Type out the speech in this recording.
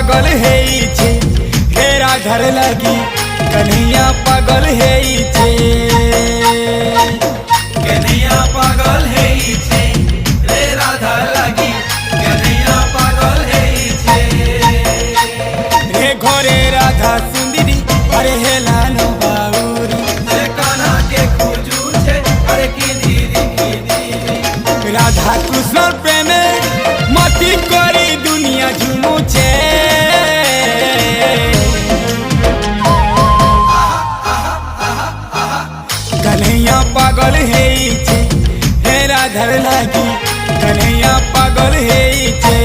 पागल हेइछे हे राधार लागी कन्हैया पागल हेइछे। कन्हैया पागल हेइछे रे राधा लागी कन्हैया पागल हेइछे। रे घरे राधा सुंदरी अरे हेलानो बाउरी से कान्हा के खोजू छे अरे की दीदी राधा कृष्ण प्रेमे मती करी दुनिया झुमू छे। कन्हैया पागल हेइछे हे राधार लागी कन्हैया पागल हेइछे।